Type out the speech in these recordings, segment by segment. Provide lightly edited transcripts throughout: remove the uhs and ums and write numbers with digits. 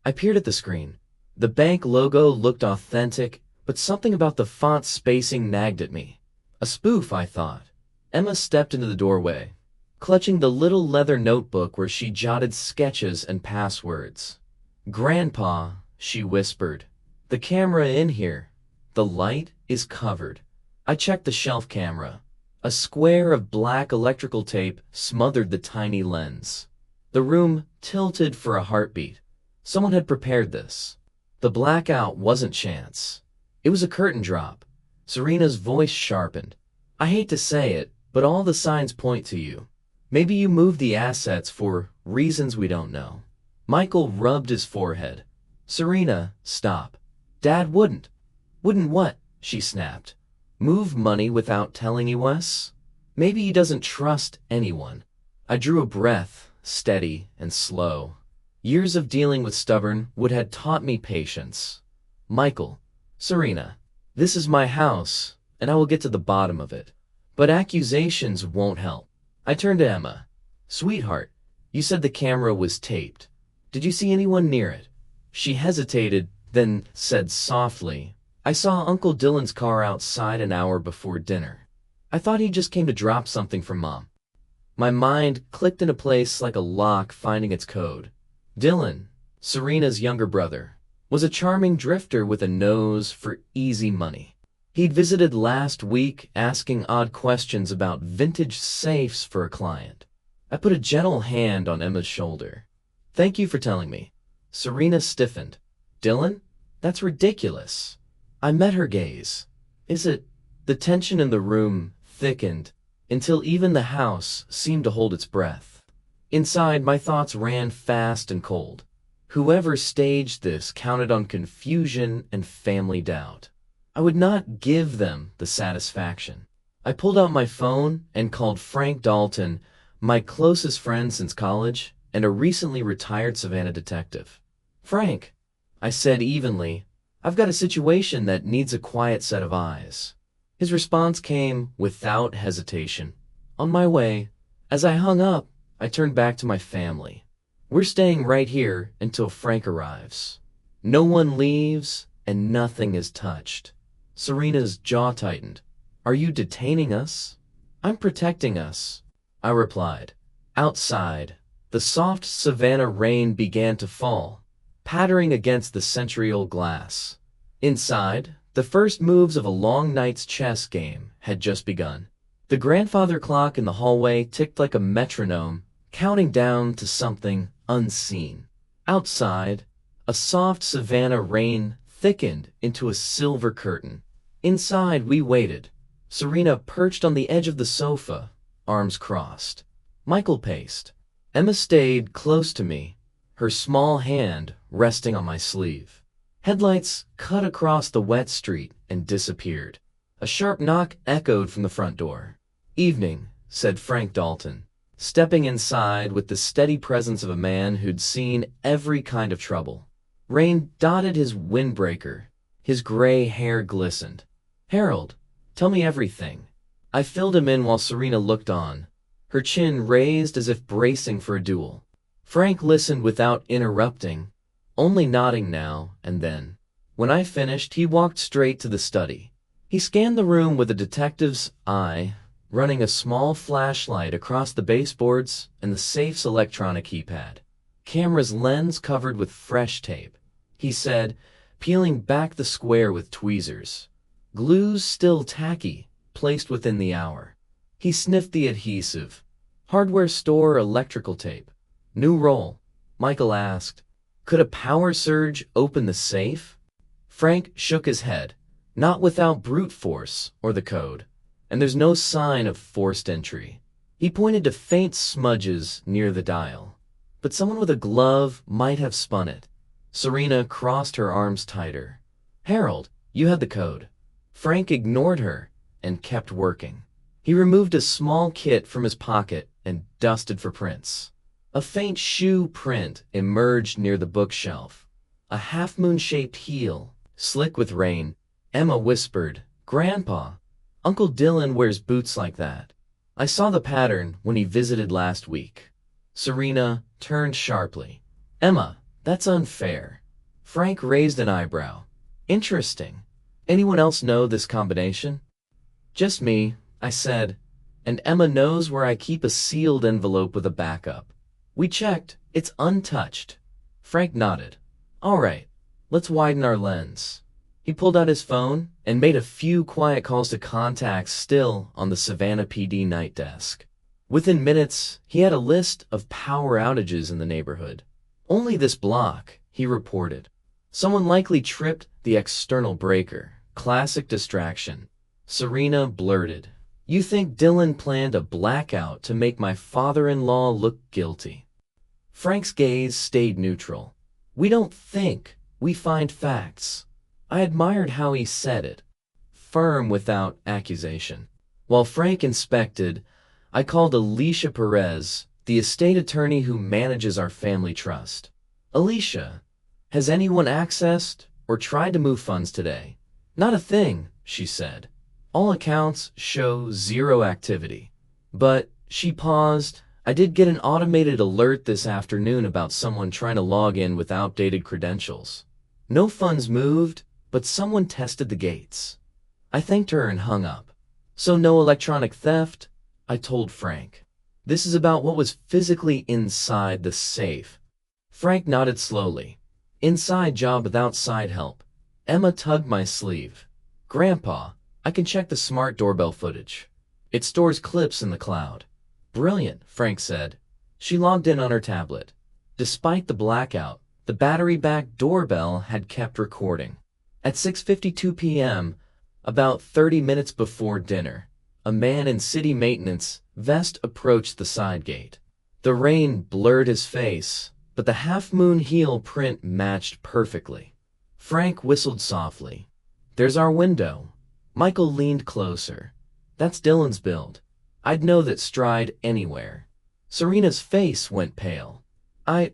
I peered at the screen. The bank logo looked authentic, but something about the font spacing nagged at me. A spoof, I thought. Emma stepped into the doorway, clutching the little leather notebook where she jotted sketches and passwords. "Grandpa," she whispered, "the camera in here. The light is covered." I checked the shelf camera. A square of black electrical tape smothered the tiny lens. The room tilted for a heartbeat. Someone had prepared this. The blackout wasn't chance. It was a curtain drop. Serena's voice sharpened. "I hate to say it, but all the signs point to you. Maybe you moved the assets for reasons we don't know." Michael rubbed his forehead. "Serena, stop. Dad wouldn't." "Wouldn't what?" she snapped. "Move money without telling you us? Maybe he doesn't trust anyone." I drew a breath, steady and slow. Years of dealing with stubborn would had taught me patience. "Michael, Serena, this is my house, and I will get to the bottom of it. But accusations won't help." I turned to Emma. "Sweetheart, you said the camera was taped. Did you see anyone near it?" She hesitated, then said softly, "I saw Uncle Dylan's car outside an hour before dinner. I thought he just came to drop something for Mom." My mind clicked into place like a lock finding its code. Dylan, Serena's younger brother, was a charming drifter with a nose for easy money. He'd visited last week asking odd questions about vintage safes for a client. I put a gentle hand on Emma's shoulder. "Thank you for telling me." Serena stiffened. "Dylan? That's ridiculous." I met her gaze. "Is it?" The tension in the room thickened until even the house seemed to hold its breath. Inside, my thoughts ran fast and cold. Whoever staged this counted on confusion and family doubt. I would not give them the satisfaction. I pulled out my phone and called Frank Dalton, my closest friend since college and a recently retired Savannah detective. "Frank," I said evenly, "I've got a situation that needs a quiet set of eyes." His response came without hesitation. "On my way." As I hung up, I turned back to my family. "We're staying right here until Frank arrives. No one leaves and nothing is touched." Serena's jaw tightened. "Are you detaining us?" "I'm protecting us," I replied. Outside, the soft Savannah rain began to fall, pattering against the century-old glass. Inside, the first moves of a long night's chess game had just begun. The grandfather clock in the hallway ticked like a metronome, counting down to something unseen. Outside, a soft Savannah rain thickened into a silver curtain. Inside, we waited. Serena perched on the edge of the sofa, arms crossed. Michael paced. Emma stayed close to me, her small hand resting on my sleeve. Headlights cut across the wet street and disappeared. A sharp knock echoed from the front door. "Evening," said Frank Dalton, stepping inside with the steady presence of a man who'd seen every kind of trouble. Rain dotted his windbreaker. His gray hair glistened. "Harold, tell me everything." I filled him in while Serena looked on, her chin raised as if bracing for a duel. Frank listened without interrupting, only nodding now and then. When I finished, he walked straight to the study. He scanned the room with a detective's eye, running a small flashlight across the baseboards and the safe's electronic keypad. Camera's lens covered with fresh tape, he said, peeling back the square with tweezers. Glues still tacky, placed within the hour. He sniffed the adhesive. "Hardware store electrical tape. New roll." Michael asked, "Could a power surge open the safe?" Frank shook his head. "Not without brute force or the code. And there's no sign of forced entry." He pointed to faint smudges near the dial. "But someone with a glove might have spun it." Serena crossed her arms tighter. "Harold, you had the code." Frank ignored her and kept working. He removed a small kit from his pocket and dusted for prints. A faint shoe print emerged near the bookshelf. A half-moon-shaped heel, slick with rain. Emma whispered, "Grandpa, Uncle Dylan wears boots like that. I saw the pattern when he visited last week." Serena turned sharply. "Emma, That's unfair. Frank raised an eyebrow. Interesting. Anyone else know this combination? Just me, I said. And Emma knows where I keep a sealed envelope with a backup. We checked. It's untouched. Frank nodded. All right, let's widen our lens. He pulled out his phone and made a few quiet calls to contacts still on the Savannah PD night desk. Within minutes, he had a list of power outages in the neighborhood. Only this block, he reported. Someone likely tripped the external breaker. Classic distraction. Serena blurted, "You think Dylan planned a blackout to make my father-in-law look guilty?" Frank's gaze stayed neutral. "We don't think, we find facts." I admired how he said it, firm without accusation. While Frank inspected, I called Alicia Perez, the estate attorney who manages our family trust. "Alicia, has anyone accessed or tried to move funds today?" "Not a thing," she said. "All accounts show zero activity." But she paused. "I did get an automated alert this afternoon about someone trying to log in with outdated credentials. No funds moved, but someone tested the gates." I thanked her and hung up. "So no electronic theft?" I told Frank. "This is about what was physically inside the safe." Frank nodded slowly. "Inside job with outside help." Emma tugged my sleeve. "Grandpa, I can check the smart doorbell footage. It stores clips in the cloud." "Brilliant," Frank said. She logged in on her tablet. Despite the blackout, the battery-backed doorbell had kept recording. At 6:52 p.m., about 30 minutes before dinner, a man in city maintenance vest approached the side gate. The rain blurred his face, but the half-moon heel print matched perfectly. Frank whistled softly. "There's our window." Michael leaned closer. "That's Dylan's build. I'd know that stride anywhere." Serena's face went pale. I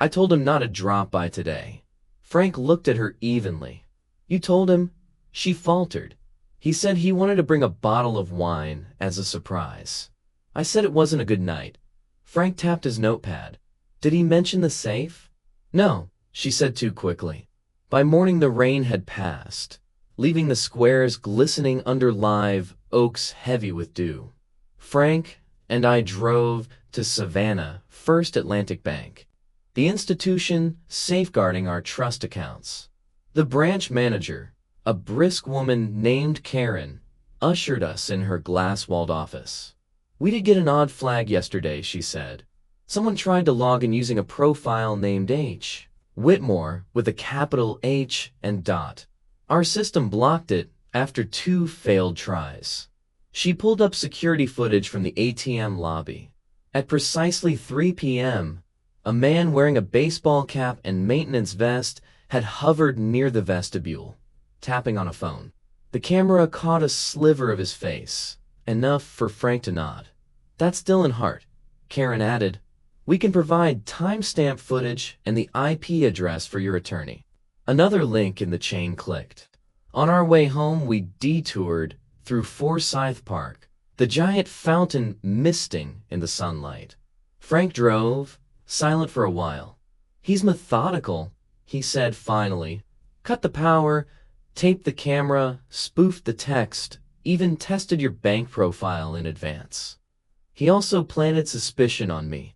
told him not to drop by today." Frank looked at her evenly. "You told him?" She faltered. "He said he wanted to bring a bottle of wine as a surprise." I said it wasn't a good night. Frank tapped his notepad. "Did he mention the safe?" "No," she said too quickly. By morning the rain had passed, leaving the squares glistening under live oaks heavy with dew. Frank and I drove to Savannah, First Atlantic Bank, the institution safeguarding our trust accounts. The branch manager, a brisk woman named Karen, ushered us in her glass-walled office. "We did get an odd flag yesterday," she said. "Someone tried to log in using a profile named H. Whitmore with a capital H and dot. Our system blocked it after 2 failed tries." She pulled up security footage from the ATM lobby. At precisely 3 p.m., a man wearing a baseball cap and maintenance vest had hovered near the vestibule, tapping on a phone. The camera caught a sliver of his face, enough for Frank to nod. "That's Dylan Hart," Karen added. "We can provide timestamp footage and the IP address for your attorney." Another link in the chain clicked. On our way home, we detoured through Forsyth Park, the giant fountain misting in the sunlight. Frank drove, silent for a while. "He's methodical," he said finally. "Cut the power, taped the camera, spoofed the text, even tested your bank profile in advance. He also planted suspicion on me."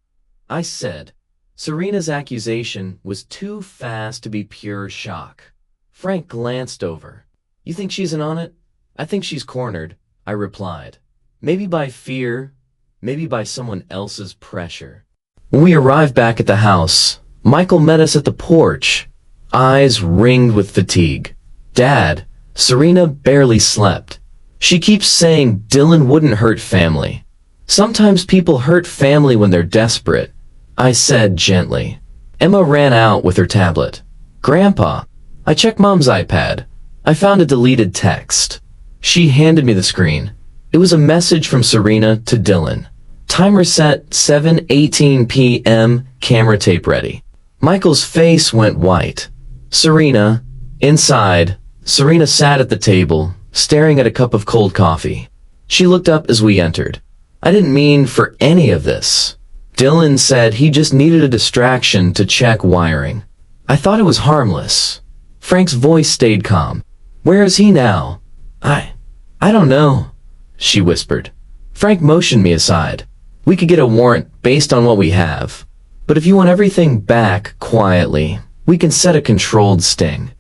I said. Serena's accusation was too fast to be pure shock. Frank glanced over. "You think she's in on it?" "I think she's cornered," I replied. Maybe by fear, maybe by someone else's pressure. When we arrived back at the house, Michael met us at the porch, eyes ringed with fatigue. "Dad, Serena barely slept. She keeps saying Dylan wouldn't hurt family. Sometimes people hurt family when they're desperate," I said gently. Emma ran out with her tablet. "Grandpa, I checked Mom's iPad. I found a deleted text." She handed me the screen. It was a message from Serena to Dylan. "Timer set 7:18 p.m., camera tape ready." Michael's face went white. Serena, inside, Serena sat at the table, staring at a cup of cold coffee. She looked up as we entered. "I didn't mean for any of this. Dylan said he just needed a distraction to check wiring." I thought it was harmless. Frank's voice stayed calm. Where is he now? I don't know, she whispered. Frank motioned me aside. We could get a warrant based on what we have. But if you want everything back quietly, we can set a controlled sting.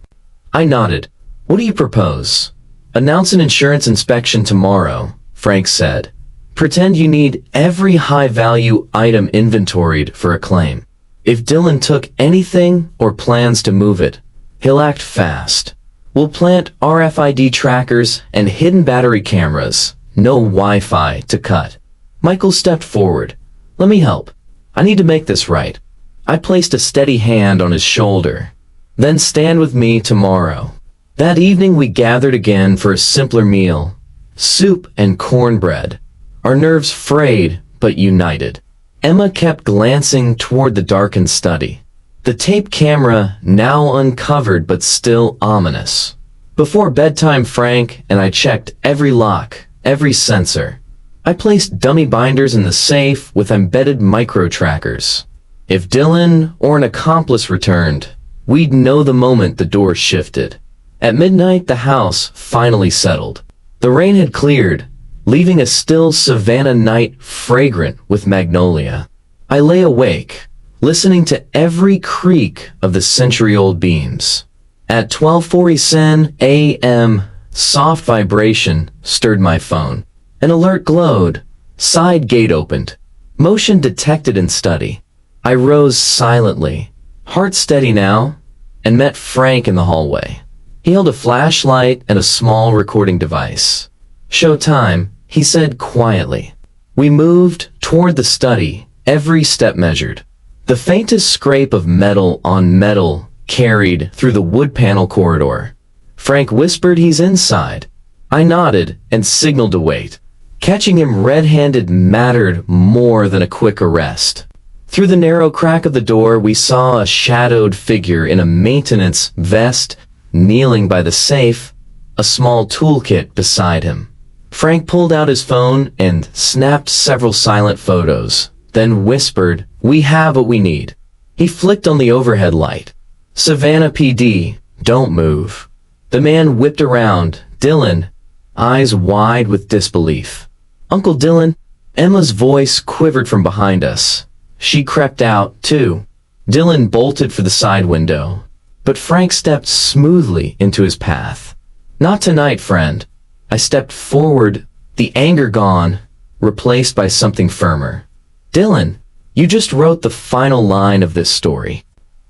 I nodded. What do you propose? Announce an insurance inspection tomorrow, Frank said. Pretend you need every high-value item inventoried for a claim. If Dylan took anything or plans to move it, he'll act fast. We'll plant RFID trackers and hidden battery cameras. No Wi-Fi to cut. Michael stepped forward. Let me help. I need to make this right. I placed a steady hand on his shoulder. Then stand with me tomorrow. That evening we gathered again for a simpler meal. Soup and cornbread. Our nerves frayed, but united. Emma kept glancing toward the darkened study. The tape camera now uncovered but still ominous. Before bedtime, Frank and I checked every lock, every sensor. I placed dummy binders in the safe with embedded micro-trackers. If Dylan or an accomplice returned, we'd know the moment the door shifted. At midnight, the house finally settled. The rain had cleared, leaving a still Savannah night fragrant with magnolia. I lay awake, listening to every creak of the century-old beams. At 12:47 a.m., soft vibration stirred my phone. An alert glowed. Side gate opened. Motion detected in study. I rose silently, heart steady now, and met Frank in the hallway. He held a flashlight and a small recording device. Show time, he said quietly. We moved toward the study, every step measured. The faintest scrape of metal on metal carried through the wood panel corridor. Frank whispered he's inside. I nodded and signaled to wait. Catching him red-handed mattered more than a quick arrest. Through the narrow crack of the door, we saw a shadowed figure in a maintenance vest kneeling by the safe, a small toolkit beside him. Frank pulled out his phone and snapped several silent photos, then whispered, "We have what we need." He flicked on the overhead light. "Savannah PD, don't move." The man whipped around. "Dylan," eyes wide with disbelief. "Uncle Dylan." Emma's voice quivered from behind us. She crept out, too. Dylan bolted for the side window, but Frank stepped smoothly into his path. "Not tonight, friend." I stepped forward, the anger gone, replaced by something firmer. "Dylan, you just wrote the final line of this story."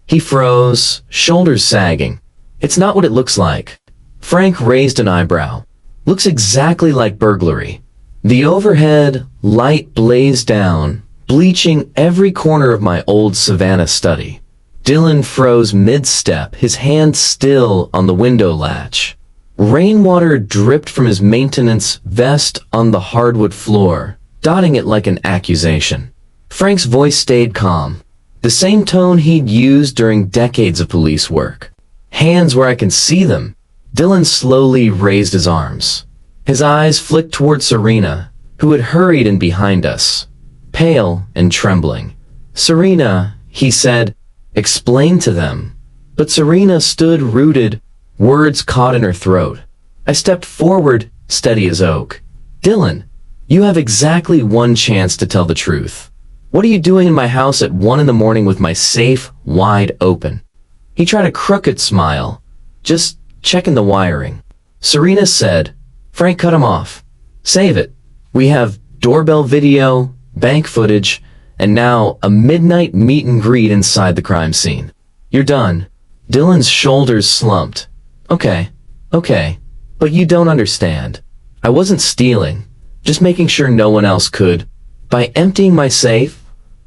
He froze, shoulders sagging. "It's not what it looks like." Frank raised an eyebrow. "Looks exactly like burglary." The overhead light blazed down, bleaching every corner of my old Savannah study. Dylan froze mid-step, his hand still on the window latch. Rainwater dripped from his maintenance vest on the hardwood floor, dotting it like an accusation. Frank's voice stayed calm, the same tone he'd used during decades of police work. "Hands where I can see them." Dylan slowly raised his arms. His eyes flicked toward Serena, who had hurried in behind us, pale and trembling. "Serena," he said, "explain to them." But Serena stood rooted, words caught in her throat. I stepped forward, steady as oak. "Dylan, you have exactly one chance to tell the truth. What are you doing in my house at 1 in the morning with my safe wide open?" He tried a crooked smile. "Just checking the wiring." Serena said. Frank cut him off. "Save it. We have doorbell video, bank footage, and now a midnight meet and greet inside the crime scene. You're done." Dylan's shoulders slumped. Okay, but you don't understand. I wasn't stealing, just making sure no one else could." "By emptying my safe?"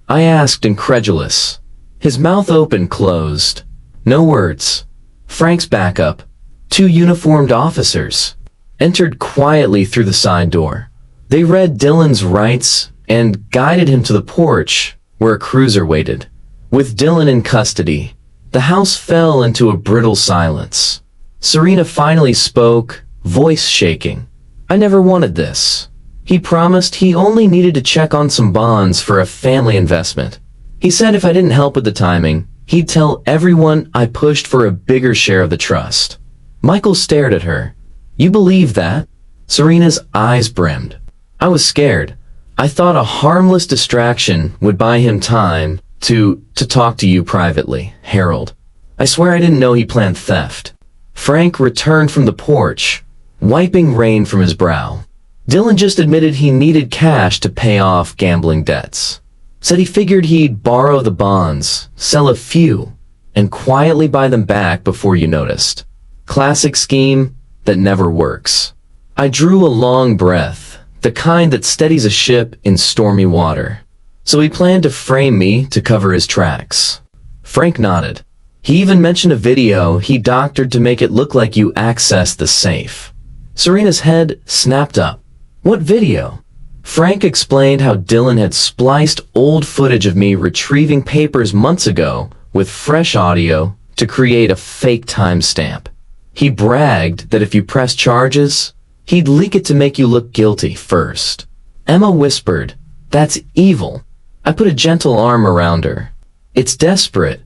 I asked, incredulous. His mouth open, closed. No words. Frank's backup, 2 uniformed officers, entered quietly through the side door. They read Dylan's rights and guided him to the porch where a cruiser waited. With Dylan in custody, the house fell into a brittle silence. Serena finally spoke, voice shaking. "I never wanted this." He promised he only needed to check on some bonds for a family investment. He said if I didn't help with the timing, He'd tell everyone I pushed for a bigger share of the trust. Michael stared at her. You believe that? Serena's eyes brimmed. I was scared. I thought a harmless distraction would buy him time to talk to you privately, Harold. I swear I didn't know he planned theft. Frank returned from the porch, wiping rain from his brow. Dylan just admitted he needed cash to pay off gambling debts. Said he figured he'd borrow the bonds, sell a few, and quietly buy them back before you noticed. Classic scheme that never works. I drew a long breath, the kind that steadies a ship in stormy water. So he planned to frame me to cover his tracks. Frank nodded. He even mentioned a video he doctored to make it look like you accessed the safe. Serena's head snapped up. What video? Frank explained how Dylan had spliced old footage of me retrieving papers months ago with fresh audio to create a fake timestamp. He bragged that if you press charges, he'd leak it to make you look guilty first. Emma whispered, "That's evil." I put a gentle arm around her. It's desperate,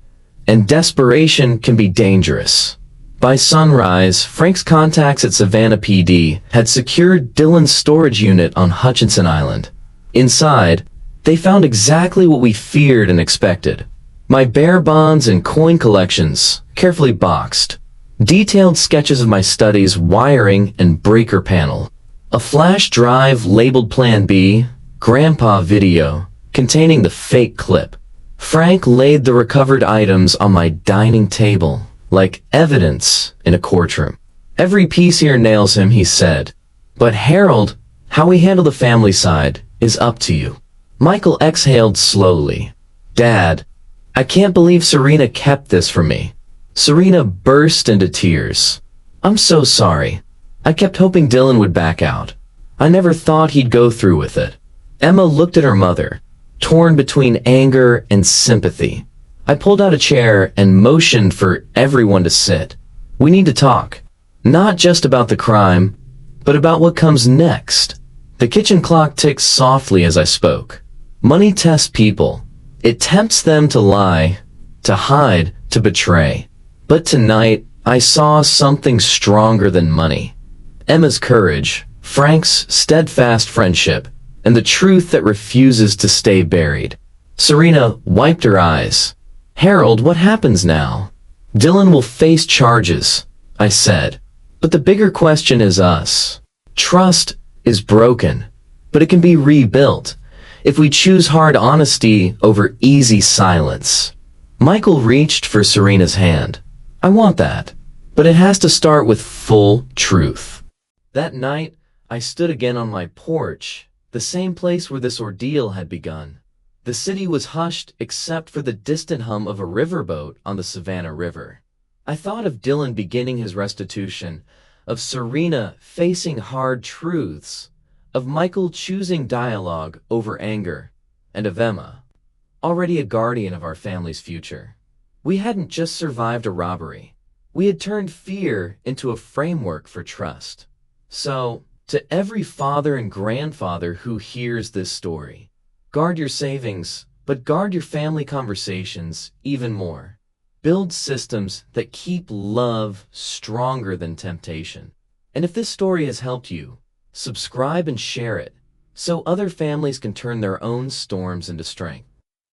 and desperation can be dangerous. By sunrise, Frank's contacts at Savannah PD had secured Dylan's storage unit on Hutchinson Island. Inside, they found exactly what we feared and expected. My bear bonds and coin collections, carefully boxed. Detailed sketches of my study's wiring and breaker panel. A flash drive labeled Plan B, Grandpa video, containing the fake clip. Frank laid the recovered items on my dining table, like evidence in a courtroom. Every piece here nails him, he said. But Harold, how we handle the family side is up to you. Michael exhaled slowly. Dad, I can't believe Serena kept this from me. Serena burst into tears. I'm so sorry. I kept hoping Dylan would back out. I never thought he'd go through with it. Emma looked at her mother, torn between anger and sympathy. I pulled out a chair and motioned for everyone to sit. We need to talk. Not just about the crime, but about what comes next. The kitchen clock ticked softly as I spoke. Money tests people. It tempts them to lie, to hide, to betray. But tonight, I saw something stronger than money. Emma's courage, Frank's steadfast friendship, and the truth that refuses to stay buried. Serena wiped her eyes. Harold, what happens now? Dylan will face charges, I said. But the bigger question is us. Trust is broken, but it can be rebuilt if we choose hard honesty over easy silence. Michael reached for Serena's hand. I want that, but it has to start with full truth. That night, I stood again on my porch, the same place where this ordeal had begun. The city was hushed except for the distant hum of a riverboat on the Savannah River. I thought of Dylan beginning his restitution, of Serena facing hard truths, of Michael choosing dialogue over anger, and of Emma, already a guardian of our family's future. We hadn't just survived a robbery. We had turned fear into a framework for trust. So, to every father and grandfather who hears this story, guard your savings, but guard your family conversations even more. Build systems that keep love stronger than temptation. And if this story has helped you, subscribe and share it so other families can turn their own storms into strength.